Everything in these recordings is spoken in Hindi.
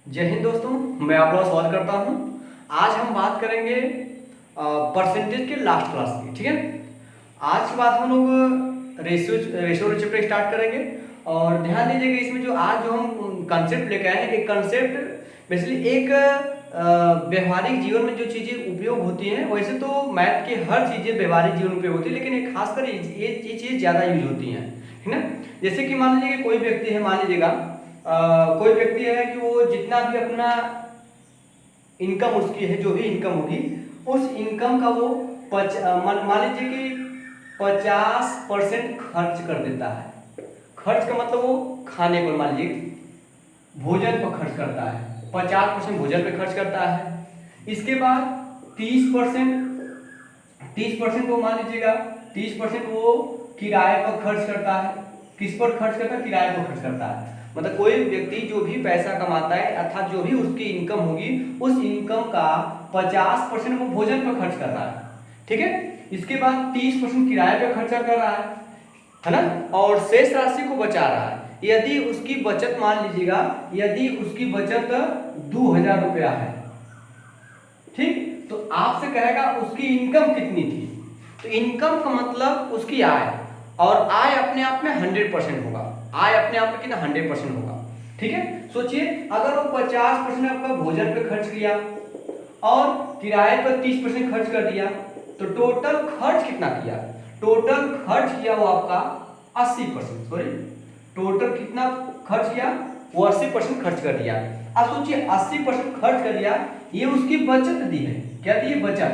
जय हिंद दोस्तों, मैं आप लोग स्वागत करता हूं। आज हम बात करेंगे परसेंटेज के लास्ट क्लास की। ठीक है, आज के बाद हम लोग रेशियो चैप्टर स्टार्ट करेंगे। और ध्यान दीजिएगा, इसमें जो आज जो हम कंसेप्ट लेके आए हैं, एक कंसेप्ट बेसिकली एक व्यवहारिक जीवन में जो चीज़ें उपयोग होती हैं, वैसे तो मैथ की हर चीज़ें व्यवहारिक जीवन में उपयोग होती है, लेकिन एक खासकर ये चीज़ ज़्यादा यूज होती हैं, है ना। जैसे कि मान लीजिए कि कोई व्यक्ति है, मान लीजिएगा कोई व्यक्ति है कि वो जितना भी अपना इनकम उसकी है, जो भी इनकम होगी, उस इनकम का वो मान लीजिए कि 50% खर्च कर देता है। खर्च का मतलब वो खाने पर, मान लीजिए भोजन पर खर्च करता है, 50% भोजन पे खर्च करता है। इसके बाद 30% वो मान लीजिएगा 30% वो किराए पर खर्च करता है। किस पर खर्च करता है? किराए पर खर्च करता है। मतलब कोई व्यक्ति जो भी पैसा कमाता है, अर्थात जो भी उसकी इनकम होगी, उस इनकम का 50% वो भोजन पर खर्च कर रहा है। ठीक है, इसके बाद 30% किराए पर खर्चा कर रहा है ना, और शेष राशि को बचा रहा है। यदि उसकी बचत, मान लीजिएगा यदि उसकी बचत 2000 रुपया है, ठीक, तो आपसे कहेगा उसकी इनकम कितनी थी। तो इनकम का मतलब उसकी आय, और आय अपने आप में 100% होगा। आय अपने आप में कितना? 100% होगा। ठीक है, सोचिए अगर वो 50% आपका भोजन पे खर्च किया और किराए पर 30% खर्च कर दिया, तो टोटल खर्च कितना किया? टोटल खर्च किया वो आपका 80%, सॉरी, टोटल कितना खर्च किया? वो 80% खर्च कर दिया। अब सोचिए 80% खर्च कर दिया, ये उसकी बचत दी है। क्या दी है? बचत।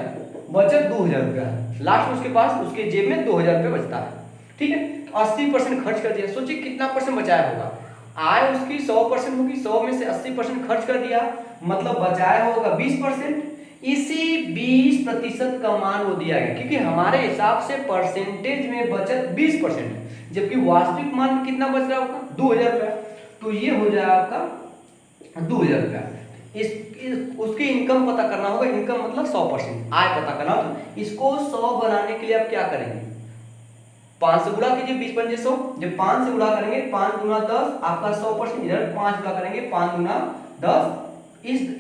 बचत 2000 रुपया है, लास्ट में उसके पास उसके जेब में 2000 रुपया बचता है। ठीक है, तो 80% खर्च कर दिया। सोचिए कितना परसेंट बचाया होगा। आय उसकी 100% होगी, 100 में से 80% खर्च कर दिया, मतलब बचाया होगा 20%। इसी 20% का मान वो दिया गया, क्योंकि हमारे हिसाब से परसेंटेज में बचत 20% है, जबकि वास्तविक मान कितना बच रहा होगा? 2000 रुपया। तो ये हो जाएगा आपका 2000 रुपया। उसकी इनकम पता करना होगा। इनकम मतलब 100%, आय पता करना हो। तो इसको 100 बनाने के लिए आप क्या करेंगे? 5 से गुणा कीजिए, 20 पंजे 100। जब 5 से गुणा करेंगे, 5 गुना 10 आपका 100%। इधर 5 गुणा करेंगे, 5 गुना 10,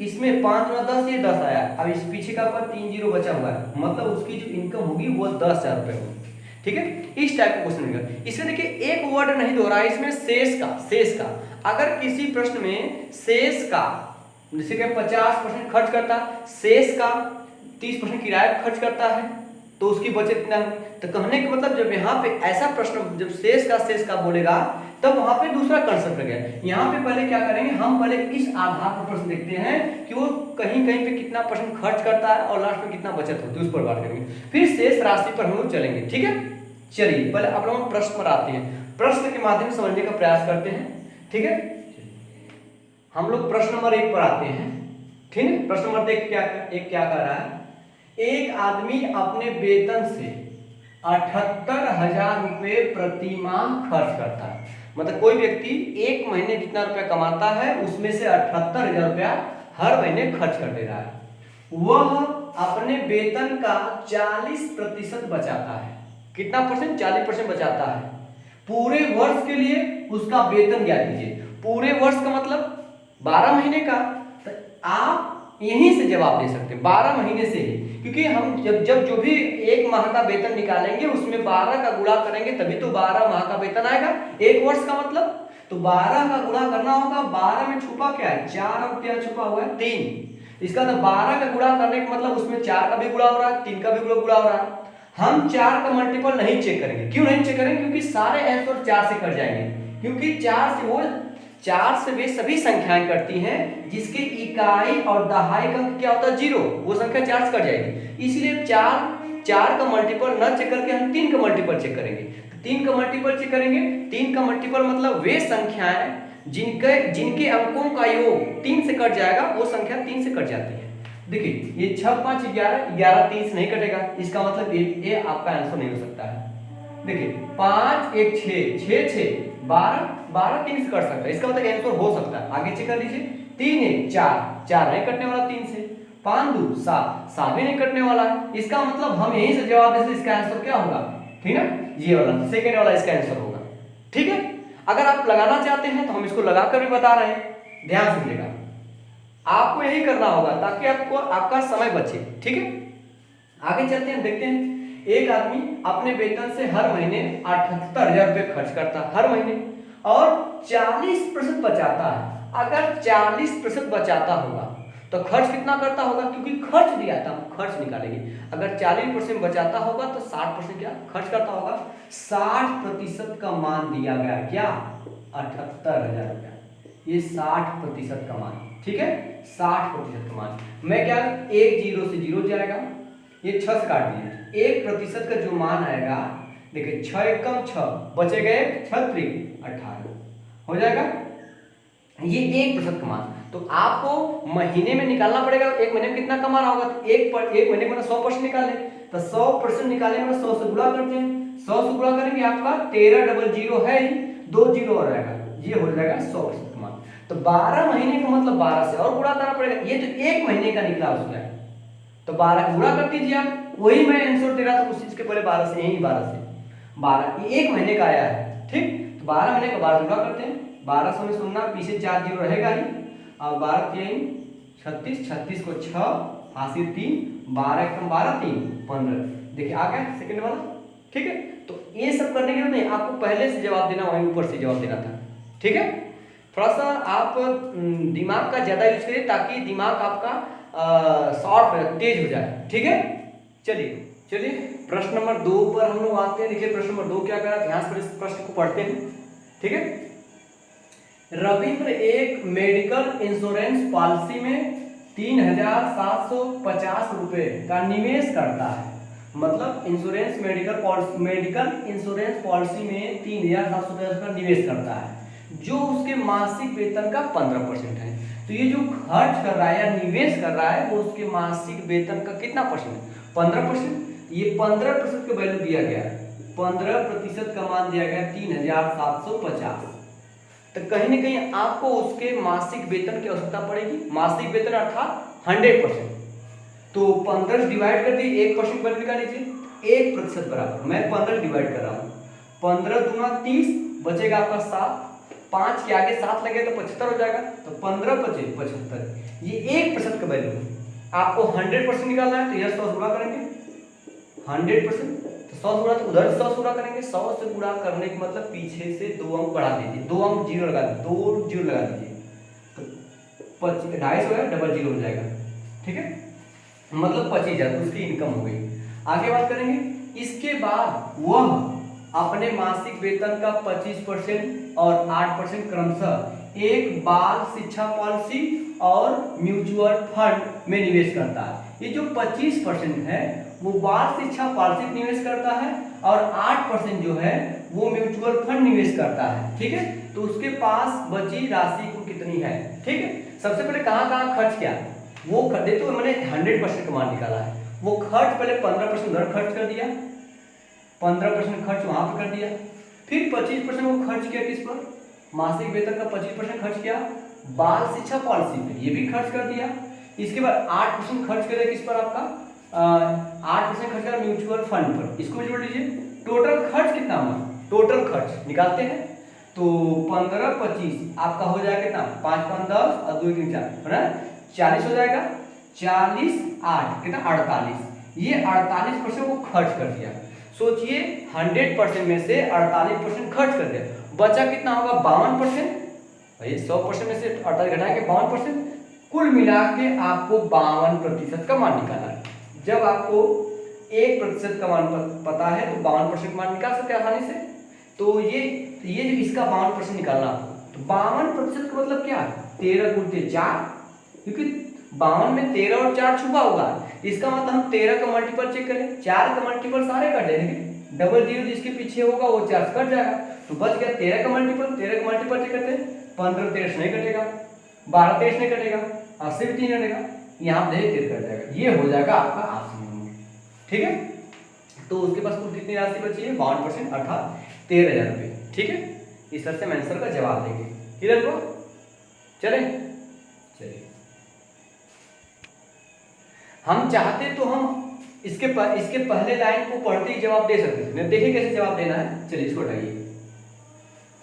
इसमें 5 गुना 10, ये 10 आया। अब इस पीछे का पर 3 जीरो बचा हुआ है, मतलब उसकी जो इनकम होगी वो 10,000 रुपये होगी। ठीक है, इस टाइप का क्वेश्चन मिलेगा। इसमें देखिए एक वर्ड नहीं दोहराया, इसमें शेष का अगर किसी प्रश्न में शेष का, जैसे कि 50% खर्च करता, शेष का 30% किराया खर्च करता है, तो उसकी बचत कितना है? तो कहने का मतलब जब यहाँ पे ऐसा प्रश्न, जब शेष का बोलेगा, तब वहां पे दूसरा कंसेप्ट है। यहाँ पे पहले क्या करेंगे, हम पहले इस आधार पर प्रश्न देखते हैं कि वो कहीं कहीं पे कितना परसेंट खर्च करता है और लास्ट में कितना बचत होती है, उस पर बात करेंगे। फिर शेष राशि पर हम लोग चलेंगे। ठीक है, चलिए पहले आप लोग प्रश्न पर आते हैं, प्रश्न के माध्यम से समझने का प्रयास करते हैं। ठीक है, हम लोग प्रश्न नंबर 1 पर आते हैं। ठीक है, प्रश्न नंबर 1 क्या कर रहा है? एक आदमी अपने वेतन से 78,000 रुपये प्रति माह खर्च करता है। मतलब कोई व्यक्ति एक महीने जितना रुपया कमाता है, उसमें से 78,000 रुपया हर महीने खर्च कर दे रहा है। वह अपने वेतन का 40% बचाता है। कितना परसेंट? 40% बचाता है। पूरे वर्ष के लिए उसका वेतन ज्ञात कीजिए। पूरे वर्ष का मतलब 12 महीने का। तो आप यहीं से जवाब दे सकते हैं, 12 महीने से ही, क्योंकि हम जब जो भी एक माह का वेतन निकालेंगे, उसमें 12 का गुणा करेंगे, तभी तो 12 माह का वेतन आएगा। एक वर्ष का मतलब, तो 12 का गुणा करना होगा। 12 में छुपा क्या है? 4 रुपया छुपा हुआ है, 3। इसका तो 12 का गुणा करने का मतलब उसमें 4 का भी गुणा हो रहा है, 3 का भी गुणा हो रहा है। हम 4 का मल्टीपल नहीं चेक करेंगे। क्यों नहीं चेक करेंगे? क्योंकि सारे आंसर 4 से कट जाएंगे, क्योंकि 4 से वे सभी संख्याएं करती हैं जिसके इकाई और दहाई का क्या होता है? 0। वो संख्या 4 से कट जाएगी। इसलिए 4 का मल्टीपल न चेक करके हम 3 का मल्टीपल चेक करेंगे। 3 का मल्टीपल चेक करेंगे। 3 का मल्टीपल मतलब वे संख्याएं जिनके अंकों का योग 3 से कट जाएगा, वो संख्या 3 से कट जाती है। देखिए ये 6 5 11, 11 3 से नहीं कटेगा, इसका मतलब ये आपका आंसर नहीं हो सकता है। देखिए 5 1 6 6 6 12 12 3 से कट सकता है, इसका मतलब आंसर हो सकता है। आगे चेक कर लीजिए, 3 1 4 4 नहीं कटने वाला 3 से, 5 2 7 7 भी नहीं कटने वाला है। इसका मतलब हम यहीं से जवाब दे सकते, इसका आंसर क्या होगा? ठीक है, ये वाला सेकंड वाला इसका आंसर होगा। ठीक है, अगर आप लगाना चाहते हैं तो हम इसको लगाकर भी बता रहे हैं, ध्यान से समझिएगा। आपको यही करना होगा ताकि आपको आपका समय बचे। ठीक है, आगे चलते हैं, देखते हैं। एक आदमी अपने वेतन से हर महीने 78,000 रुपये खर्च करता है हर महीने, और 40% बचाता है। अगर 40% बचाता होगा तो खर्च कितना करता होगा, क्योंकि खर्च दिया था, हम खर्च निकालेंगे। अगर 40% बचाता होगा तो 60% क्या खर्च करता होगा, 60% का मान दिया गया, क्या 78,000 रुपया, ये 60% का मान। ठीक है, 60% का मान। मैं क्या, एक जीरो से जीरो जाएगा, ये 6 से काट दिए, 1% का जो मान आएगा, देखिए 6 एकम 6 बचे गए 6 त्रिक 18 हो जाएगा, ये 1% का मान। तो आपको महीने में निकालना पड़ेगा, एक महीने में कितना कमा रहा होगा, तो एक महीने में 100% निकाले, तो 100% निकाले में 100 से गुणा करते हैं, 100 से गुणा करेंगे आपका 1300 है ही, 2 जीरो और रहेगा, ये हो जाएगा 100% का मान। तो 12 महीने का मतलब 12 से और गुणा करना पड़ेगा, ये तो एक महीने का निकला उसका, तो 12 गुणा कर दीजिए आप, वही मैं आंसर दे रहा था उसी इसके पहले 12 से, यही 12 ये एक महीने का आया है। ठीक, तो 12 महीने का 12 गुणा करते हैं, 1200 में सुनना पीछे 4 जीरो रहेगा ही, और 12 3 36, 36 को 6 हासिल 3, 12 एकम 12 3 15। देखिए आ गया सेकंड वाला। ठीक है, तो ये सब करने के लिए नहीं, आपको पहले से जवाब देना, वहीं ऊपर से जवाब देना था। ठीक है, थोड़ा सा आप दिमाग का ज्यादा यूज करिए ताकि दिमाग आपका शॉर्ट तेज हो जाए। ठीक है, चलिए चलिए प्रश्न नंबर 2 पर हम लोग आते हैं। देखिए प्रश्न नंबर 2 क्या कह रहा है, ध्यान से इस प्रश्न को पढ़ते हैं। ठीक है, रविंद्र एक मेडिकल इंश्योरेंस पॉलिसी में 3,750 रुपए का निवेश करता है। मतलब इंश्योरेंस मेडिकल इंश्योरेंस पॉलिसी में 3,750 का निवेश करता है, जो उसके मासिक वेतन का 15% है। तो ये जो खर्च कर रहा है या निवेश कर रहा है वो उसके मासिक वेतन का कितना परसेंट है, 15%। ये 15% का वैल्यू दिया गया है, 15% का मान दिया गया 3,750। तो कहीं ना कहीं आपको उसके मासिक वेतन की आवश्यकता पड़ेगी, मासिक वेतन अर्थात 100%। तो 15 डिवाइड कर दी, 1% वैल्यू निकाल लीजिए, 1% बराबर, मैं 15 डिवाइड कर रहा हूँ, 15 दूना 30, बचेगा आपका 7, 5 के आगे 7 लगे तो 75 हो जाएगा, तो 15 बचे 75, ये 1% का वैल्यू है। आपको 100% निकालना है तो यह 100 गुणा करेंगे, 100% तो 100 गुणा, तो उधर 100 गुणा करेंगे, 100 से गुणा करने का मतलब पीछे से 2 अंक बढ़ा दीजिए, 2 अंक जीरो लगा दीजिए, 2 जीरो लगा दीजिए, तो 250 है, डबल जीरो हो जाएगा। ठीक है, मतलब 25,000 उसकी इनकम हो गई। आगे बात करेंगे, इसके बाद वह अपने मासिक वेतन का 25% और 8% क्रमशः एक बाल शिक्षा पॉलिसी और म्यूचुअल फंड में निवेश करता है। ये जो 25% है वो बाल शिक्षा पॉलिसी में निवेश करता है, और 8% जो है वो म्यूचुअल फंड निवेश करता है। ठीक है, तो उसके पास बची राशि को कितनी है। ठीक है, सबसे पहले कहाँ खर्च किया, वो खर्च तो मैंने 100% का मान निकाला है, वो खर्च पहले 15% उधर खर्च कर दिया, 15% खर्च वहां पर कर दिया, फिर 25% वो खर्च किया किस पर, मासिक वेतन का 25% खर्च किया बाल शिक्षा पॉलिसी पे, ये भी खर्च कर दिया। इसके बाद 8% खर्च कर दिया किस पर, आपका 8% खर्च करा म्यूचुअल फंड पर, इसको जोड़ लीजिए। टोटल खर्च कितना हुआ, टोटल खर्च निकालते हैं, तो 15 25 आपका हो जाएगा कितना, 5 5 10 और 2 3 4 है ना, 40 हो जाएगा, 40 8 कितना 48, ये 48% वो खर्च कर दिया। सोचिए 100% में से 48% खर्च कर दिया, बचा कितना होगा 52%, भाई 100% में से 48 घटाएंगे 52%, कुल मिला के आपको 52% का मान निकालना है। जब आपको 1% का मान पता है तो 52% मान निकाल सकते हैं आसानी से। तो ये जो इसका 52% निकालना आपको, तो 52% का मतलब क्या, 13 गुणित 4, क्योंकि 52 में 13 और 4 छुपा हुआ है, इसका मतलब हम 13 का मल्टीपल चेक करें, 4 का मल्टीपल सारे कट जाएंगे, डबल जीरो जिसके पीछे होगा वो 4 कट जाएगा, तो बच गया 13 का मल्टीपल, 13 का मल्टीपल चेक करते हैं, 15 13 नहीं कटेगा, 12 13 नहीं कटेगा, 80 भी 3 कटेगा, यहाँ पे 13 कट जाएगा, ये हो जाएगा आपका ऑप्शन। ठीक है, तो उसके पास कुल कितनी राशि बची है, 52% अर्थात 13,000 रुपये। ठीक है, इस तरह से हम आंसर का जवाब देंगे। क्लियर को चले, चलिए हम चाहते तो हम इसके पहले लाइन को पढ़ते ही जवाब दे सकते थे, देखिए कैसे जवाब देना है। चलिए इसको हटाइए,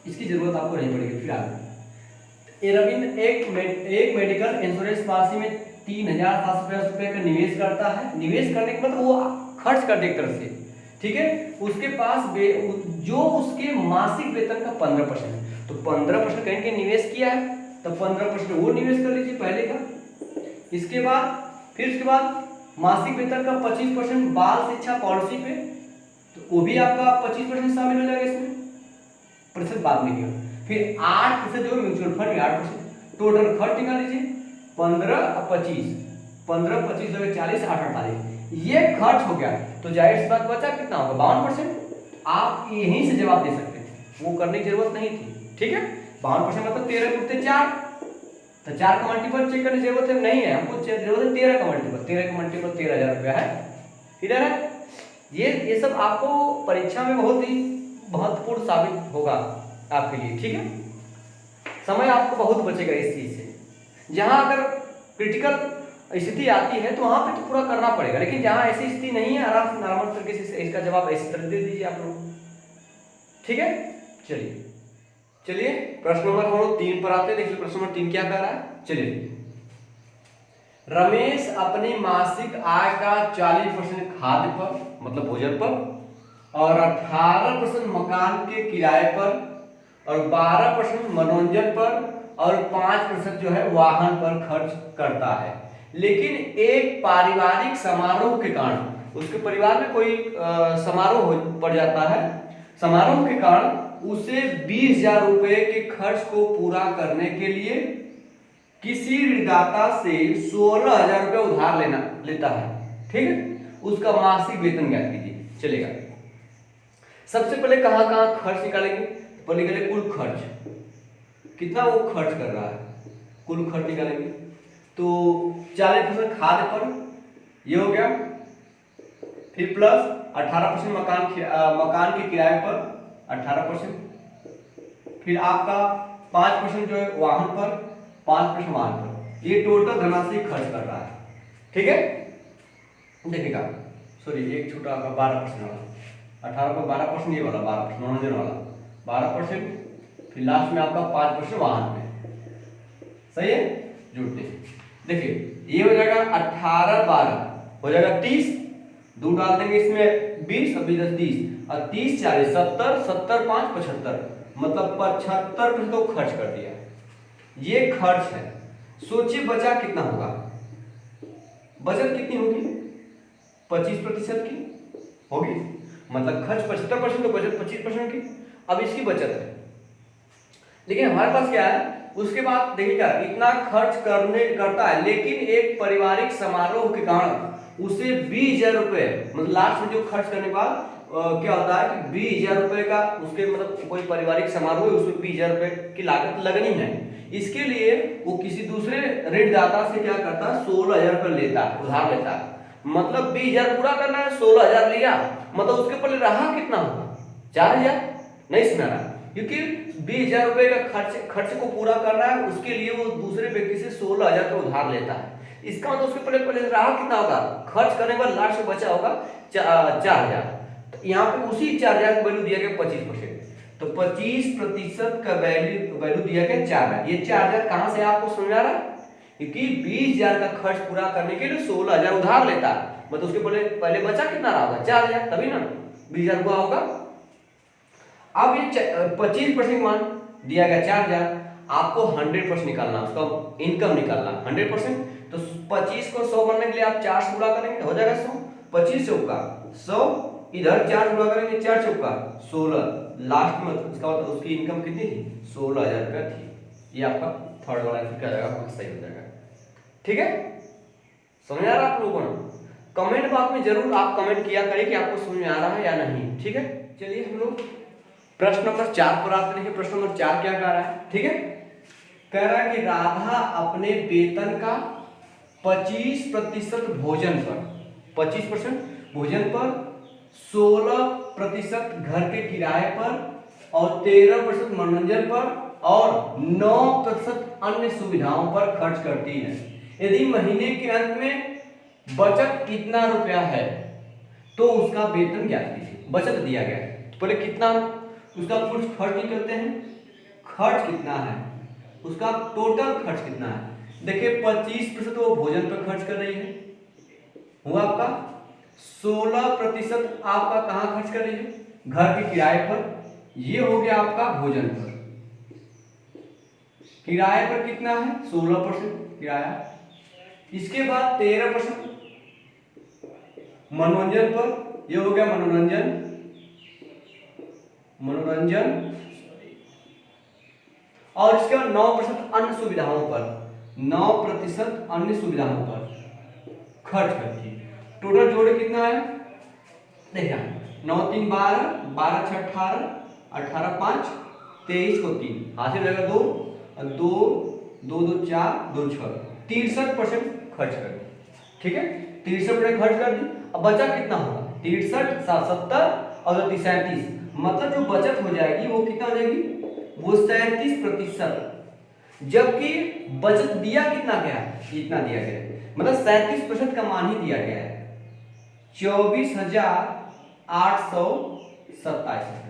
इसकी जरूरत आपको नहीं पड़ेगी। फिर आगे रविंद्र एक मेडिकल इंश्योरेंस पॉलिसी में 3,750 रुपये का निवेश करता है। निवेश करने के मतलब वो खर्च कर दे एक तरह से, ठीक है। उसके पास जो उसके मासिक वेतन का 15%, तो 15% कहीं के निवेश किया है तो 15% वो निवेश कर लीजिए पहले का। इसके बाद मासिक वेतन का 25% बाल शिक्षा पॉलिसी पे, तो वो भी आपका 25% शामिल हो जाएगा इसमें, प्रतिशत बाद में किया। फिर 8% जो म्यूचुअल फंड में 8%, टोटल खर्च निकाल लीजिए 15 और 25, 15 25 लगे 40, 8 48, ये खर्च हो गया। तो जाहिर सी बात बचा कितना होगा 52%। आप यहीं से जवाब दे सकते थे, वो करने की जरूरत नहीं थी, ठीक है। 52% मतलब 13 गुणित 4, तो 4 का मल्टीपल चेक करने की जरूरत है नहीं है, हमको जरूरत है 13 का मल्टीपल, 13 का मल्टीपल 13,000 रुपया है, क्लियर है। ये सब आपको परीक्षा में बहुत ही महत्वपूर्ण साबित होगा आपके लिए, ठीक है। समय आपको बहुत बचेगा इस चीज से। जहां अगर क्रिटिकल स्थिति आती है तो वहां पे तो पूरा करना पड़ेगा, लेकिन जहां ऐसी स्थिति नहीं है आराम से नॉर्मल तरीके से इसका जवाब ऐसी तरह दे दीजिए आप लोग, ठीक है। चलिए प्रश्न नंबर हम 3 पर आते हैं। देखिए प्रश्न नंबर 3 क्या कह रहा है, चलिए। रमेश अपनी मासिक आय का 40% खाद्य पर मतलब भोजन पर और 18% मकान के किराए पर और 12% मनोरंजन पर और 5% जो है वाहन पर खर्च करता है। लेकिन एक पारिवारिक समारोह के कारण उसके परिवार में कोई समारोह पड़ जाता है, समारोह के कारण उसे 20,000 रुपए के खर्च को पूरा करने के लिए किसी ऋणदाता से 16,000 रुपए उधार लेता है, ठीक है। उसका मासिक वेतन ज्ञात कीजिए, चलेगा। सबसे पहले कहां खर्च निकालेंगे, पहले निकालेंगे कुल खर्च, कितना वो खर्च कर रहा है, कुल खर्च निकालेंगे। तो 40% खाद्य पर ये हो गया, फिर प्लस 18% मकान के किराए पर 18%, फिर आपका 5% जो है वाहन पर, 5% वाहन पर, ये टोटल धनराशि खर्च कर रहा है, ठीक है। देखिएगा सॉरी एक छोटा आपका 12% वाला, 18 पर 12%, ये वाला 12% मनोरंजन वाला 12%, फिर लास्ट में आपका 5% वाहन पे, सही है। जुड़ते देखिए ये हो जाएगा 18 12 हो जाएगा 30, 2 डाल देंगे इसमें 20 और 20 30 और 30 40 70 70 5 75, मतलब 75% तो खर्च कर दिया, ये खर्च है। सोचिए बचा कितना होगा, बचत कितनी होगी 25% की होगी, मतलब खर्च 75% तो बचत 25% की। अब इसकी बचत है, लेकिन हमारे पास क्या है, उसके बाद देखिएगा इतना खर्च करता है, लेकिन एक पारिवारिक समारोह के कारण उसे 20,000 रुपए मतलब लास्ट में जो खर्च करने के बाद क्या होता है कि 20,000 रुपए का उसके मतलब कोई पारिवारिक समारोह है उसमें 20,000 रुपए की लागत लगनी है। इसके लिए वो किसी दूसरे ऋणदाता से क्या करता है 16,000 रुपए लेता है, उधार लेता है, मतलब 20,000 पूरा करना है, 16,000 लिया, मतलब उसके पहले रहा कितना होगा 4,000, नहीं सुना रहा, क्योंकि 20,000 रुपए का खर्च को पूरा करना है, उसके लिए वो दूसरे व्यक्ति से 16,000 का उधार लेता है। इसका मतलब उसके पहले रहा कितना होगा, खर्च करने के बाद लास्ट में बचा होगा 4,000। तो यहाँ पे उसी 4,000 का वैल्यू दिया गया 25%, तो 25% का वैल्यू दिया गया 4,000। ये 4,000 कहां से आपको समझ आ रहा है, क्योंकि 20,000 का खर्च पूरा करने के लिए 16,000 उधार लेता है, मतलब उसके पहले बचा कितना रहा होगा 4,000, तभी ना 20,000 हुआ होगा। अब ये 25% मान दिया गया 4,000, आपको 100% निकालना, उसका इनकम निकालना 100%। तो 25 को 100 बनने के लिए आप 4 से गुणा करेंगे हो जाएगा 100, 25 चौका 100, इधर 4 गुणा करेंगे 4 चौका 16, लास्ट में इसका मतलब उसकी इनकम कितनी थी 16,000 रुपया थी। ये आपका थर्ड वाला आंसर क्या जाएगा, सही हो जाएगा, ठीक है। समझ आ रहा है आप लोगों को? कमेंट बॉक्स में जरूर आप कमेंट किया करें कि आपको समझ में आ रहा है या नहीं, ठीक है। चलिए हम लोग प्रश्न नंबर 4 पर आते हैं। प्रश्न नंबर 4 क्या कह रहा है, ठीक है, कह रहा है कि राधा अपने वेतन का 25% भोजन पर, 25% भोजन पर, 16% घर के किराए पर और 13% मनोरंजन पर और 9% अन्य सुविधाओं पर खर्च करती है। यदि महीने के अंत में बचत कितना रुपया है तो उसका वेतन ज्ञात कीजिए। बचत दिया गया है तो पहले कितना उसका कुछ खर्च निकलते हैं, खर्च कितना है उसका टोटल खर्च कितना है। देखिए 25% वो भोजन पर खर्च कर रही है, हुआ आपका 16% आपका कहाँ खर्च कर रही है, घर के किराए पर। ये हो गया आपका भोजन पर। किराए पर कितना है 16% किराया। इसके बाद 13% मनोरंजन पर, ये हो गया मनोरंजन, और इसके बाद 9% अन्य सुविधाओं पर, 9% अन्य सुविधाओं पर खर्च करती है। टोटल जोड़े कितना है, देखिए 9 3 12, 12 6 18, 18 5 23 को 3 हासिल रहेगा 2 2 2 2 4 2 6, 63% खर्च कर दी। ठीक है, 63% खर्च कर दी। अब बचा कितना होगा, 63 7 70 और 37, मतलब जो बचत हो जाएगी वो कितना हो जाएगी, वो 37%। जबकि बचत दिया कितना गया, इतना दिया गया है, मतलब 37% का मान ही दिया गया है 24,827।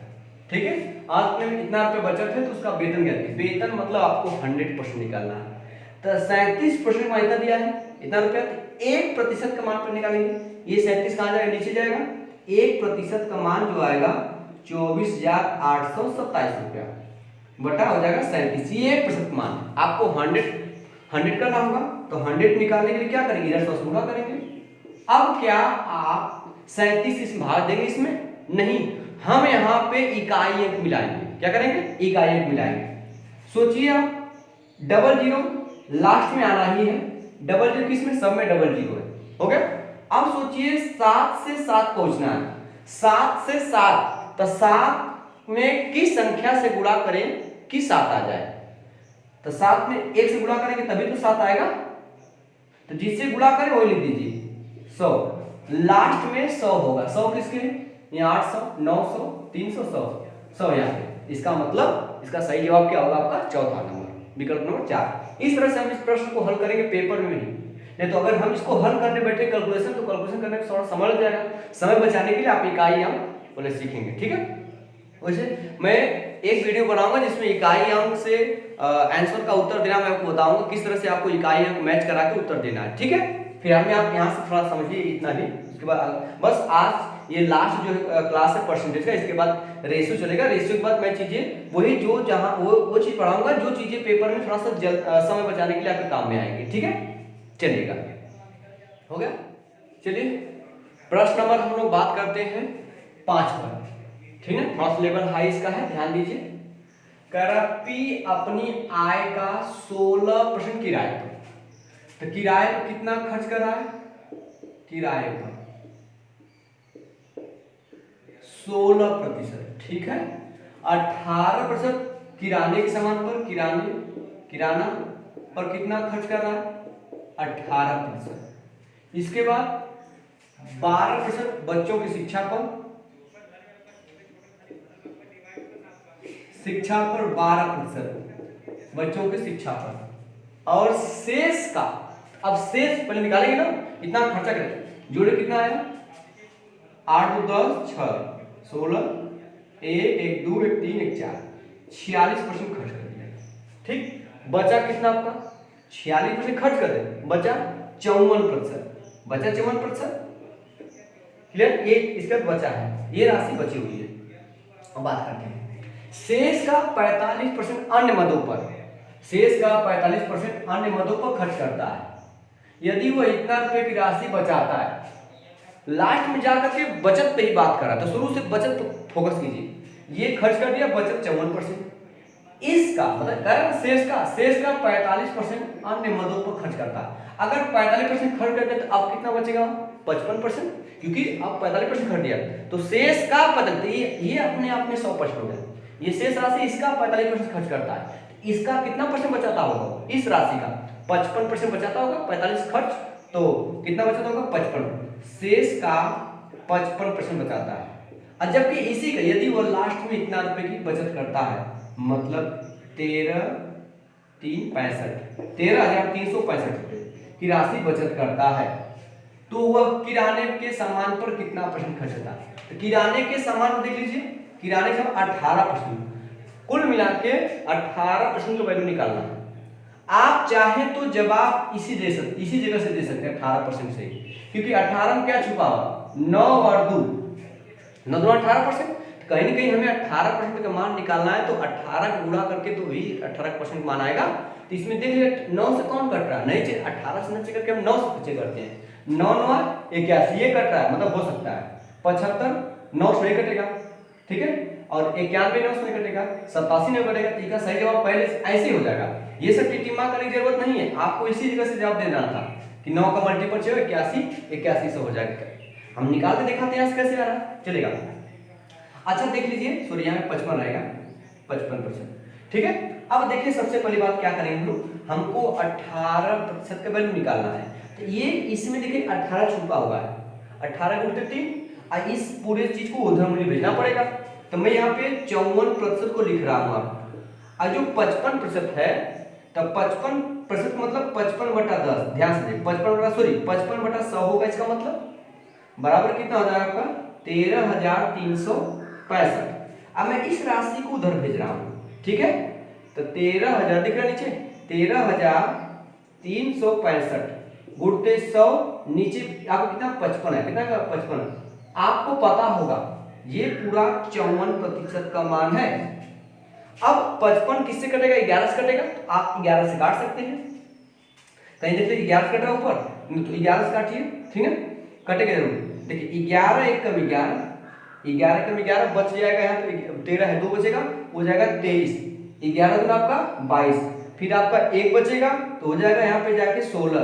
ठीक है, आपने इतना रुपये बचत है तो उसका वेतन क्या है, वेतन मतलब आपको 100% निकालना है। तो 37% का इतना दिया है, इतना रुपया, तो 1% का मान पर निकालेंगे। ये 37 कहाँ जाएगा, नीचे जाएगा। 1% का मान जो आएगा 24,827 रुपया बटा हो जाएगा 37। ये 1% मान आपको 100 करना होगा, तो 100 निकालने के लिए क्या करेंगे, इधर 100 गुणा करेंगे। अब क्या आप 37 इस भाग देंगे, इसमें नहीं, हम यहाँ पे इकाई अंक मिलाएंगे। क्या करेंगे, इकाई अंक मिलाएंगे। सोचिए आप, डबल जीरो लास्ट में आना ही है, डबल जीरो किसमें, सब में डबल जीरो है, हो गया। अब सोचिए 7 से 7 पहुंचना है, 7 से 7, तो 7 में किस संख्या से गुणा करें कि 7 आ जाए, तो 7 में 1 से गुणा करेंगे तभी तो 7 आएगा, तो जिससे गुणा करें वही लिख दीजिए 100। लास्ट में 100 होगा, 100 किसके, यहाँ 800 900 300 100 यहाँ पे। इसका मतलब इसका सही जवाब क्या होगा, आपका चौथा नंबर, विकल्प नंबर 4। इस तरह से हम इस प्रश्न को हल करेंगे पेपर में नहीं तो अगर हम इसको हल करने बैठे कैलकुलेशन, तो कैलकुलेशन करने में थोड़ा समय लग जाएगा। समय बचाने के लिए आप इकाई अंक बोले सीखेंगे। ठीक है, वैसे मैं एक वीडियो बनाऊंगा जिसमें इकाई अंक से आंसर का उत्तर देना मैं आपको बताऊंगा, किस तरह से आपको इकाई अंक मैच करा के उत्तर देना है। ठीक है, फिर हमें आप यहाँ से थोड़ा समझिए इतना ही। उसके बाद बस आज ये लास्ट जो क्लास है परसेंटेज का, इसके बाद रेशियो चलेगा। रेशियो के बाद मैं चीजें वही जो जहां वो चीज पढ़ाऊंगा जो चीजें पेपर में थोड़ा सा समय बचाने के लिए आपके काम में आएंगे। ठीक है, चलिएगा, हो गया। चलिए प्रश्न नंबर हम लोग बात करते हैं 5 पर। ठीक है, थोड़ा सा लेवल हाई इसका है, ध्यान दीजिए। करप्पी अपनी आय का 16% किराए पर, तो किराए पर कितना खर्च कर रहा है, किराए पर 16%। ठीक है, 18% किराने के सामान पर, किराना पर कितना खर्च कर रहा है, 18%। इसके बाद 12% बच्चों की शिक्षा पर, 12% बच्चों की शिक्षा पर, और शेष का, अब शेष पहले निकालेंगे ना, इतना खर्चा करें, जोड़े कितना आया, 8 2 10 6 16 1 1 2 1 3 1 4, 46% खर्च कर दिया। ठीक, बचा कितना आपका, 46% खर्च कर दे, बचा 54%, बचा 54%। क्लियर, ये इसका बचा है, ये राशि बची हुई है। अब बात करते हैं शेष का 45% अन्य मदों पर, शेष का 45% अन्य मदों पर खर्च करता है। यदि वो इतना रुपए की राशि बचाता है, लास्ट में जाकर के बचत पे ही बात कर रहा था, शुरू से बचत पर फोकस कीजिए। ये खर्च कर दिया, बचत 54%। इसका मतलब शेष का 45% अन्य मदों पर खर्च करता है। अगर 45% खर्च करते तो अब कितना बचेगा, 55%, क्योंकि अब 45% खर्च दिया, तो शेष का ये अपने आप में 100% हो गया। ये शेष राशि इसका 45% खर्च करता है, इसका कितना परसेंट बचाता होगा, इस राशि का 55% बचाता होगा, 45 खर्च, तो कितना बचाता होगा, 55। शेष का 55% बचाता है। और जबकि इसी का यदि वो लास्ट में इतना रुपए की बचत करता है, मतलब 13,365 रुपए की राशि बचत करता है, तो वह किराने के सामान पर कितना परसेंट खर्च करता है। तो किराने के सामान देख लीजिए, किराने का 18%, कुल मिला के 18% का वैल्यू निकालना है। आप चाहे तो जवाब इसी जगह से दे सकते हैं 18% से, क्योंकि 18 में क्या छुपा हुआ 9 और 2 9 2 18%। कहीं ना कहीं हमें 18% का मान निकालना है, तो 18 को गुणा करके तो वही 18% मान आएगा। तो इसमें देख लिया 9 से कौन कट रहा है, नहीं चाहिए 18 से नहीं करके हम 9 से पीछे करते हैं। 9 9 81 ये कट रहा है, मतलब हो सकता है 75 9 से नहीं कटेगा, ठीक है, और 91 9 से नहीं कटेगा, 87 नहीं कटेगा। ठीक है, सही जवाब पहले ऐसे ही हो जाएगा। ये सब टिटिमा करने की जरूरत नहीं है, आपको इसी जगह से जवाब देना था कि 9 का मल्टीपल जो 81 से हो जाएगा। हम निकाल के दिखाते हैं कैसे आ रहा चलेगा। अच्छा देख लीजिए, सॉरी यहाँ में 55 रहेगा 55%, ठीक है। अब देखिए सबसे पहली बात क्या करेंगे हम लोग, हमको 18% का वैल्यू निकालना है। तो ये इसमें देखिए 18 छुपा हुआ है, 18 गुणित 3, और इस पूरे चीज को उधर मुझे भेजना पड़ेगा। तो मैं यहाँ पे 54% को लिख रहा हूँ, और जो 55% है, तब 55% मतलब 55/10, ध्यान से 55/100 होगा। इसका मतलब बराबर कितना हो जाएगा आपका 13,365। अब मैं इस राशि को उधर भेज रहा हूँ, ठीक है। तो 13,000 दिख रहा नीचे, 13,365 गुणते 100, नीचे आपको कितना 55 है, कितना का 55। आपको पता होगा ये पूरा 54% का मान है। अब 55 किससे कटेगा, 11 से कटेगा, तो आप 11 से काट सकते हैं। कहीं देखते 11 से कट रहा है ऊपर, तो 11 से काटिए, ठीक है, कटेगा जरूर। देखिए 11 1 कम 11, 11 कम 11 बच जाएगा, यहाँ पे 13 है 2 बचेगा, हो जाएगा 23, 11 दूना आपका 22, फिर आपका 1 बचेगा तो हो जाएगा यहाँ पे जाके 16,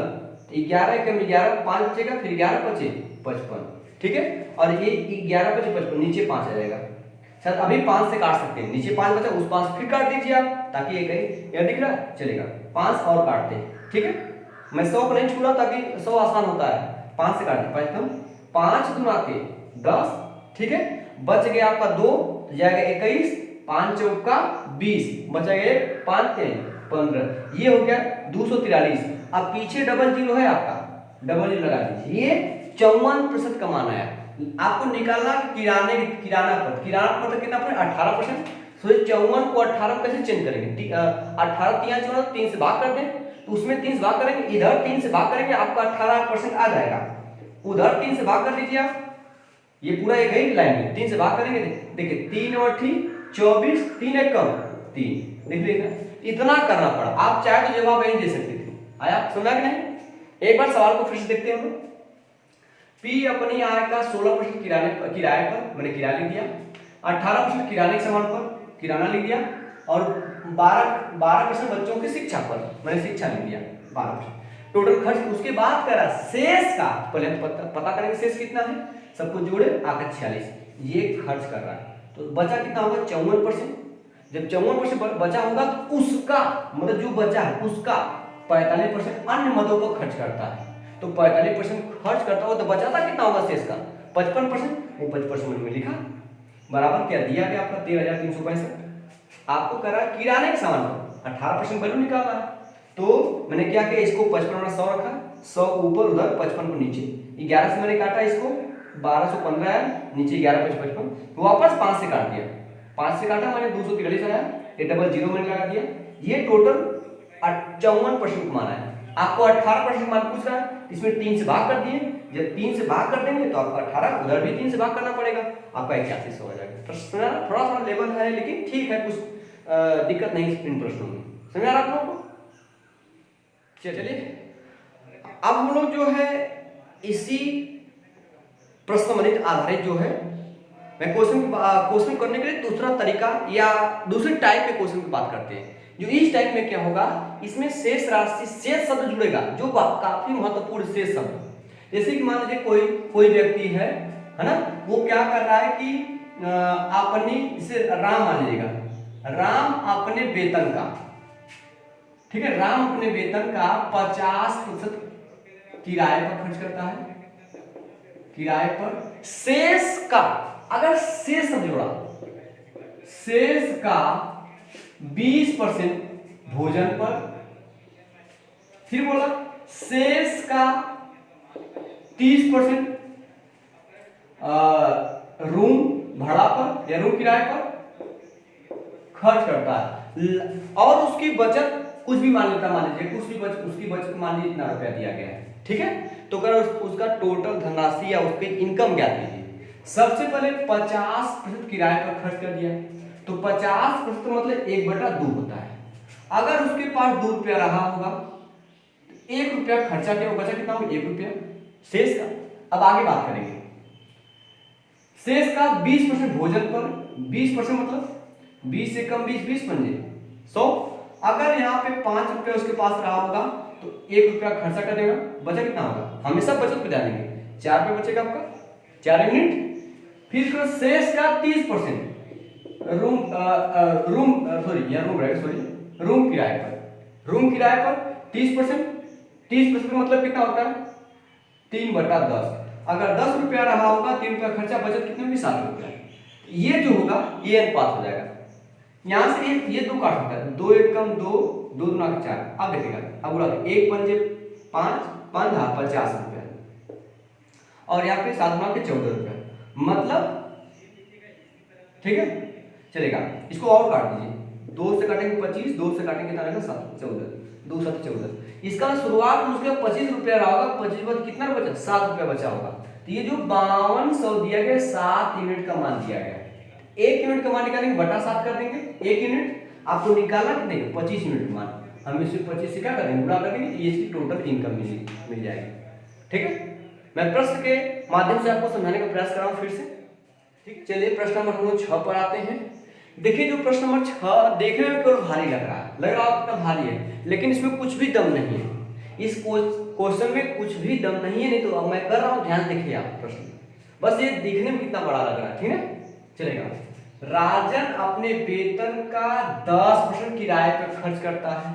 11 कम 11 5 बचेगा, फिर 11 बचे 55, ठीक है। और ये 11 बचे 55, नीचे 5 आ जाएगा। शायद अभी 5 से काट सकते हैं, नीचे 5 बचा, उस 5 फिर काट दीजिए आप, ताकि ये कहीं यह दिख रहा है चलेगा। 5 और काटते हैं, ठीक है। मैं 100 को नहीं छू रहा ताकि 100 आसान होता है, 5 से काटते 5 दूना के 10, ठीक है। बच गया आपका 2, तो जाएगा 21, 5 चौका 20, बचेगा 5 3 15, ये हो गया 243। अब पीछे डबल जीरो है आपका, डबल जीरो लगा दीजिए, ये 54% का मान आया। आपको निकालना किराना मतलब कितना 18%। तो 54 को 18 में कैसे चेंज करेंगे, 18 3 से भाग कर दें, तो उसमें 3 से भाग करेंगे, इधर 3 से भाग करेंगे, आपका 18% आ जाएगा। उधर 3 से भाग कर लीजिए आप, ये पूरा एक ही लाइन में 3 से भाग करेंगे, देखिए 3 और 24, 3 एक कम 3, देख लीजिए इतना करना पड़ा। आप चाहे तो जवाब यही दे सकते थे। आया समझा कि नहीं? एक बार सवाल को फिर से देखते हैं हम। पी अपनी आय का 16% किराए पर मैंने किराया लिख दिया, 18% किराने के सामान पर किराना लिख दिया, और 12% बच्चों की शिक्षा पर मैंने शिक्षा लिख दिया 12%। टोटल खर्च उसके बाद करा शेष का, पहले पता करेंगे शेष कितना है, सबको जोड़े आकर 46, ये खर्च कर रहा है। तो बचा कितना होगा 54%। जब 54% बचा होगा तो उसका मतलब जो बचा है उसका 45% अन्य मदों पर खर्च करता है। तो 45% खर्च करता हो तो बचाता कितना होगा शेष का 55%, वो 55% में लिखा, बराबर क्या दिया गया आपका 13,365। आपको करा किराने के सामान पर 18% वैल्यू निकालना है। तो मैंने क्या किया, इसको 55 में 100 रखा, 100 ऊपर उधर 55 को नीचे, 11 से मैंने काटा इसको 1215 आया, नीचे 11 55, वापस 5 से काट दिया, 5 से काटा मैंने 243 आया, ये डबल जीरो मैंने लगा दिया। ये टोटल 54% मान है। आपको 18% मान पूछ रहा है, इसमें 3 से भाग कर दिए, जब 3 से भाग कर देंगे तो आपको 18, उधर भी 3 से भाग करना पड़ेगा, आपका 81 हो जाएगा। प्रश्न थोड़ा सा लेवल है लेकिन ठीक है, कुछ दिक्कत नहीं इन प्रश्नों में, समझ आ रहा आप लोगों को? चलिए अब हम लोग जो है इसी प्रश्न आधारित जो है मैं क्वेश्चन करने के लिए दूसरा तरीका या दूसरे टाइप के क्वेश्चन की बात करते हैं। जो इस टाइप में क्या होगा, इसमें शेष राशि शेष शब्द जुड़ेगा, जो काफी महत्वपूर्ण शेष शब्द। जैसे कि मान लीजिए कोई व्यक्ति है ना, वो क्या कर रहा है कि अपनी इसे राम मान लीजिएगा, राम अपने वेतन का, ठीक है, राम अपने वेतन का 50% किराए पर खर्च करता है, किराए पर। शेष का, अगर शेष जोड़ा, शेष का 20% भोजन पर, फिर बोला शेष का 30% रूम भाड़ा पर या रूम किराए पर खर्च करता है, और उसकी बचत कुछ भी मान लेता, मान लीजिए कुछ भी उसकी बचत मान लीजिए इतना रुपया दिया गया है, ठीक है। तो अगर उसका टोटल धनराशि या उसके इनकम क्या कीजिए। सबसे पहले 50% किराए पर खर्च कर दिया, तो 50% मतलब 1/2 होता है। अगर उसके पास 2 रुपया रहा होगा, 1 रुपया खर्चा किया, बचा कितना होगा 1 रुपया शेष का। अब आगे बात करेंगे शेष का 20% भोजन पर, 20% मतलब 20 से कम 20, 20 पंजे 100। अगर यहाँ पे 5 रुपया उसके पास रहा होगा तो 1 रुपया खर्चा कर देगा, बचा कितना होगा, हमेशा बचत पे डालेंगे, 4 रुपये बचेगा आपका 4 यूनिट। फिर शेष का 30% रूम किराए पर 30%, 30% मतलब कितना होता है 3/10। अगर 10 रुपया रहा होगा, 3 रुपया खर्चा, बचत कितने होगी 7 रुपया। ये जो होगा ये अनुपात हो जाएगा। यहाँ से ये 2 काट सकता है, 2 एक कम 2, 2 दूना 4। अब देखिएगा, अब बोला 1 पंजे 5, 5 50 रुपया, और यहाँ पे 7 गुना के 14 रुपया, मतलब ठीक है चलेगा। इसको और काट दीजिए, 2 से काटेंगे 25, 2 से काटेंगे कितना रहेगा 7, 14, 2 7 14। इसका शुरुआत में उसके 25 रुपया रहा होगा, 25 बाद कितना बचा 7 रुपया बचा होगा। तो ये जो 5200 दिया गया 7 यूनिट का मान दिया गया, 1 यूनिट का मान निकालेंगे बटा 7 कर देंगे, 1 यूनिट आपको निकालना कितने 25 यूनिट मान, हम इसे 25 से क्या करेंगे गुणा कर देंगे, ये इसकी टोटल इनकम मिल जाएगी। ठीक है, मैं प्रश्न के माध्यम से आपको समझाने का प्रयास कर रहा हूँ फिर से। ठीक, चलिए प्रश्न नंबर हम लोग 6 पर आते हैं। देखिए जो प्रश्न नंबर 6 देखने में केवल भारी लग रहा है कितना भारी है, लेकिन इसमें कुछ भी दम नहीं है, इस क्वेश्चन में कुछ भी दम नहीं है। नहीं तो अब मैं कर रहा हूँ, ध्यान देखिए आप प्रश्न, बस ये दिखने में कितना बड़ा लग रहा है, ठीक है चलेगा। राजन अपने वेतन का 10% किराए पर खर्च करता है,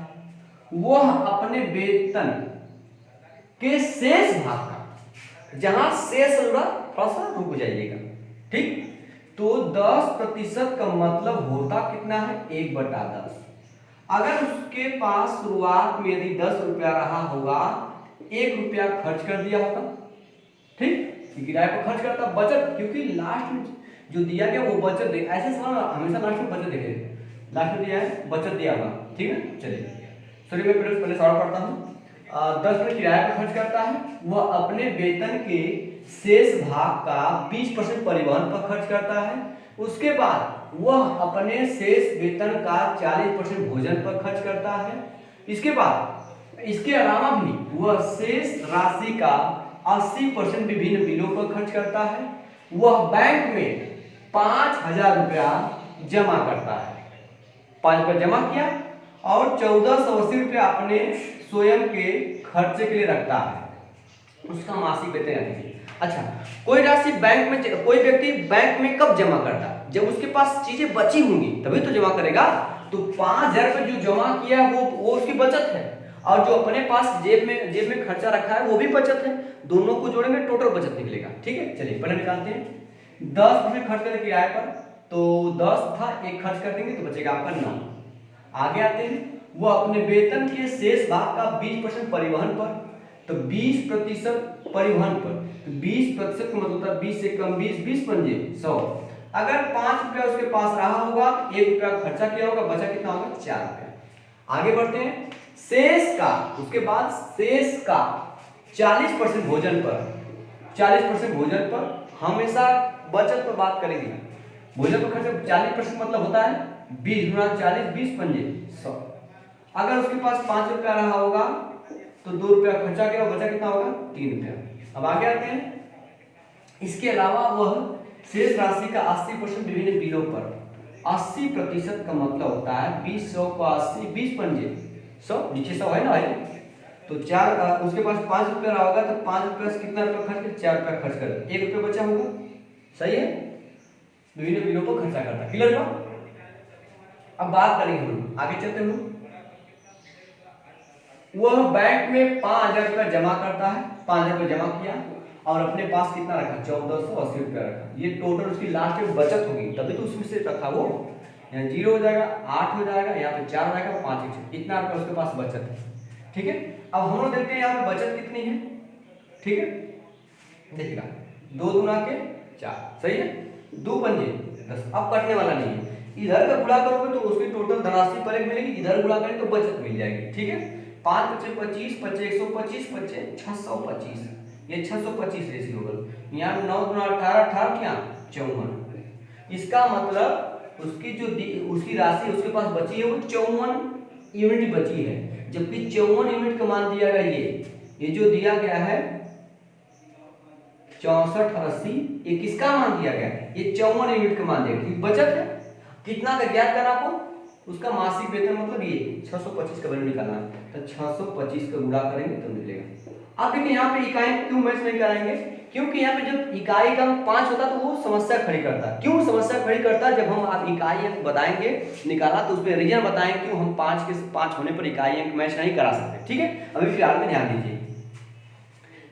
वह अपने वेतन के शेष भाग का, जहां शेष होगा थोड़ा सा रुक जाइएगा, ठीक, तो 10% का मतलब होता कितना है 1/10। अगर उसके पास शुरुआत में यदि 10 रुपया रहा होगा, 1 रुपया खर्च कर दिया होगा, ठीक, किराए पर खर्च करता, बचत, क्योंकि लास्ट में जो दिया गया वो बचत दे, ऐसे समझना हमेशा लास्ट में बचत देखे, लास्ट में दिया है बचत दिया होगा, ठीक है चलिए। सॉरी मैं पहले सवाल पढ़ता हूँ। 10 रुपये किराए पर खर्च करता है, वह अपने वेतन के शेष भाग का 20% परिवहन पर खर्च करता है, उसके बाद वह अपने शेष वेतन का 40% भोजन पर खर्च करता है, इसके बाद इसके अलावा भी वह शेष राशि का 80% विभिन्न बिलों पर खर्च करता है, वह बैंक में 5000 रुपया जमा करता है, 5 रुपया जमा किया और 1480 रुपया अपने स्वयं के खर्चे के लिए रखता है, उसका मासिक वेतन है। अच्छा, कोई राशि बैंक में, कोई व्यक्ति बैंक में कब जमा करता है, जब उसके पास चीजें बची होंगी तभी तो जमा करेगा। तो 5000 रुपये जो जमा किया वो उसकी बचत है, और जो अपने पास जेब में खर्चा रखा है वो भी बचत है, दोनों को जोड़ेंगे टोटल बचत निकलेगा। ठीक है चलिए पहले निकालते हैं। 10% खर्च करें किराए पर, तो 10 था, 1 खर्च कर देंगे तो बचेगा आपका 9। आगे आते हैं, वो अपने वेतन के शेष भाग का 20% परिवहन पर, तो 20% परिवहन पर, तो 20% का मतलब होता है 20 से कम 20, 20 पंजे 100। अगर 5 रुपया उसके पास रहा होगा, 1 रुपया खर्चा किया होगा, बचा कितना होगा 4 रुपया। आगे बढ़ते हैं, शेष का, उसके बाद शेष का 40% भोजन पर, 40% भोजन पर, हमेशा बचत पर बात करेंगे। भोजन पर खर्चा 40% मतलब होता है 20 गुना 40, 20 पंजे 100। अगर उसके पास 5 रुपया रहा होगा तो 2 रुपया खर्चा किया, बचा कितना होगा 3 रुपया। अब आगे आते हैं, इसके अलावा वह शेष राशि का 80% विभिन्न बिलों पर, 80% का मतलब होता है 20 100 को 80, 20 पंजे 100, नीचे 100 है ना है, तो 4, उसके पास 5 रुपया रहा होगा तो 5 रुपया से कितना रुपया खर्च कर, 4 रुपया खर्च कर, 1 रुपया बचा होगा, सही है, विभिन्न बिलों पर खर्चा करता है। क्लियर हुआ? अब बात करेंगे हम आगे चलते हैं। वह बैंक में 5000 रुपया जमा करता है, 5000 रुपया जमा किया और अपने पास कितना रखा 1480 रुपया रखा, ये टोटल उसकी लास्ट में बचत होगी, तभी तो उसमें से रखा वो, यहाँ 0 हो जाएगा, 8 हो जाएगा, यहाँ पे 4 हो जाएगा, 5 इतना रुपया उसके पास बचत है। ठीक है, अब हम लोग देखते हैं यहाँ पे बचत कितनी है। ठीक है देखिएगा, 2 दूना के 4, सही है, 2 पंजे 10, अब कटने वाला नहीं है, इधर का गुणा करोगे तो उसकी टोटल धनराशि पर एक मिलेगी, इधर गुणा करें तो बचत मिल जाएगी। ठीक है, 5 बचे 25, बचे 125, बचे 625, ये 625 रेशियो होगा। यहाँ 9 गुना 18, 18 क्या 54। इसका मतलब उसकी जो उसकी राशि उसके पास बची है वो 54 यूनिट बची है, जबकि 54 यूनिट का मान दिया गया ये जो दिया गया है 6480, ये किसका मान दिया गया है? ये 54 यूनिट का मान दिया गया, बचत है। कितना का ज्ञात करना आपको? उसका मासिक वेतन मतलब ये 625 का वैल्यू निकालना है, तो 625 का गुणा करेंगे तो मिलेगा। अब देखिए यहाँ पे इकाई क्यों मैच नहीं कराएंगे, क्योंकि यहाँ पे जब इकाई का 5 होता तो वो समस्या खड़ी करता है। क्यों समस्या खड़ी करता है? जब हम आप इकाई अंक बताएंगे निकाला तो उसमें रीजन बताएंगे क्यों हम 5 के 5 होने पर इकाई अंक मैच नहीं करा सकते। ठीक है, अभी फिलहाल में ध्यान दीजिए।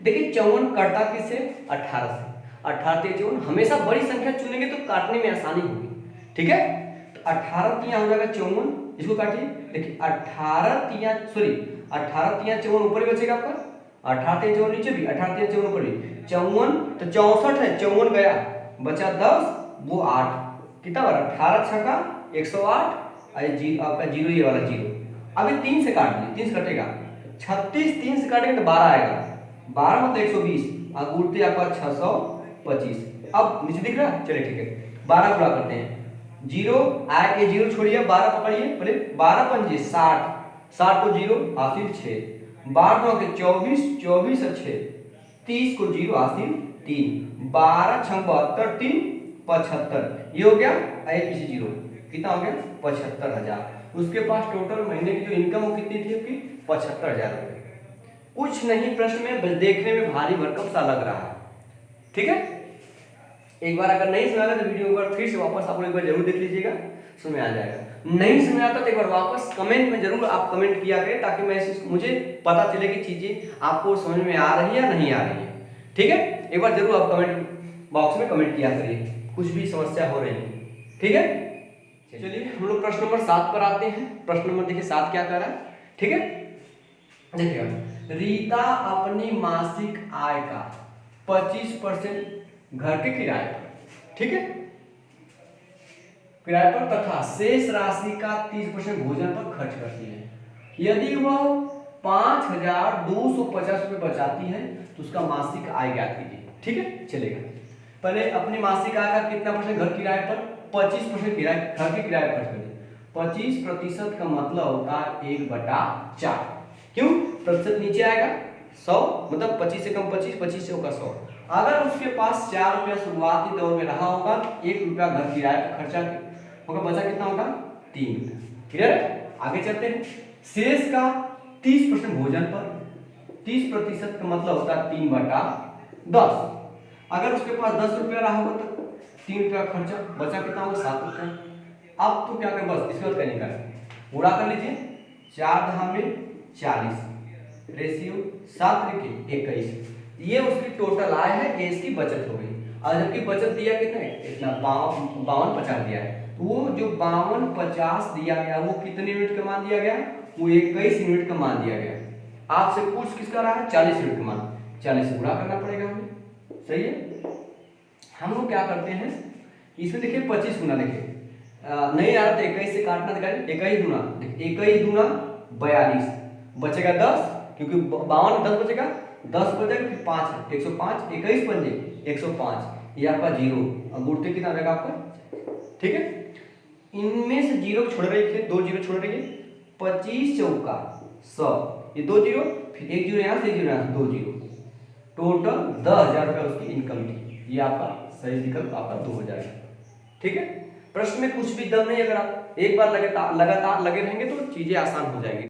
देखिए 54 कटता किससे? 18 से। 18 से 54, हमेशा बड़ी संख्या चुनेंगे तो काटने में आसानी होगी। ठीक है, तो 18 तिया हो जाएगा 54, इसको काटिए। देखिए 18 तिया 54 ऊपर ही बचेगा आपका, 18 तिया 54 नीचे भी, 18 तिया 54 ऊपर भी 54, तो 64 है, 54 गया, बचा 10, वो 8, कितना बड़ा 18 छक्का 108, आपका जीरो, ये वाला जीरो। अभी 3 से काट दिए, 3 से कटेगा 36, 3 से काटेंगे तो 12 आएगा, 12 मतलब 120, और उड़ते आपका 625। अब नीचे दिख रहा है, चलिए ठीक है, 12 गुणा करते हैं, जीरो आए के जीरो छोड़िए, 12 पकड़िए, बोले 12 पंजे 60, 60 को जीरो हासिल 6, 12 के 24, 24 और 6 30 को जीरो हासिल 3, 12 6 72, 3 75, ये हो गया, एक पीछे जीरो, कितना हो गया 75,000। उसके पास टोटल महीने की जो इनकम वो कितनी थी आपकी? 75,000 रुपये। कुछ नहीं, प्रश्न में देखने में भारी भरकम सा लग रहा है। ठीक है, एक बार अगर नहीं समझा तो वीडियो पर फिर से वापस आप लोग एक बार जरूर देख लीजिएगा, समझ आ जाएगा। नहीं समझ आता तो एक बार वापस कमेंट में जरूर आप कमेंट किया करें, ताकि मैं मुझे पता चले कि चीजें आपको समझ में आ रही है या नहीं आ रही है। ठीक है, एक बार जरूर आप कमेंट बॉक्स में कमेंट किया करिए कुछ भी समस्या हो रही है। ठीक है, चलिए हम लोग प्रश्न नंबर 7 पर आते हैं। प्रश्न नंबर देखिए 7 क्या कर रहा है। ठीक है, देखिएगा, रीता अपनी मासिक आय का 25% घर के किराए पर, ठीक है, किराए पर तथा शेष राशि का 30% भोजन पर खर्च करती है। यदि वह 5,250 रुपये बचाती है तो उसका मासिक आय ज्ञात कीजिए। ठीक है, चलेगा। पहले अपनी मासिक आय का कितना परसेंट घर किराए पर? 25% किराए, घर के किराए पर खर्च करिए। 25% का मतलब होता है 1/4। क्यों? प्रतिशत नीचे आएगा, 100 मतलब 25 से कम 25, 25 से होगा 100। अगर उसके पास 4 रुपया शुरुआती दौर में रहा होगा, 1 रुपया घर किराए पर खर्चा होगा, बचा कितना होगा? 3 रुपया। क्लियर है? आगे चलते हैं। शेष का 30% भोजन पर, 30% का मतलब होता है 3/10। अगर उसके पास 10 रुपया रहा होगा तो 3 रुपया खर्चा, बचा कितना होगा? 7 रुपया। अब तो क्या करें, बस इसके बाद क्या निकालें, गुणा कर लीजिए, 4 धाम में 40, रेशियो 7 लिखे 21, ये उसकी टोटल आय है, ये इसकी बचत हो गई। और जबकि बचत दिया कितना है? इतना 5250 दिया है, तो वो जो 5250 दिया गया वो कितने यूनिट का मान दिया गया? वो 21 यूनिट का मान दिया गया। आपसे पूछ किसका रहा है? 40 यूनिट का मान, 40 से गुणा करना पड़ेगा हमें। सही है, हम लोग क्या करते हैं इसमें, देखिए 25 गुना, देखिए नहीं आ रहा तो 21 से काटना, दिखाई 21 गुना, 21 गुना 42, बचेगा 10, क्योंकि 52 10 बचेगा, 10 बचेगा, फिर 5 105, 21 पंजे 105, ये आपका जीरो, अब गुणते कितना रहेगा आपका? ठीक है, इनमें से जीरो छोड़ रही थे, 2 जीरो छोड़ रही है, 25 चौका 100, ये 2 जीरो, फिर 1 जीरो यहाँ से, 1 जीरो यहाँ से, 2 जीरो, टोटल 10,000 रुपया उसकी इनकम थी। ये आपका सही विकल्प आपका 2000। ठीक है, प्रश्न में कुछ भी दम नहीं, अगर आप एक बार लगातार लगे रहेंगे तो चीजें आसान हो जाएंगी।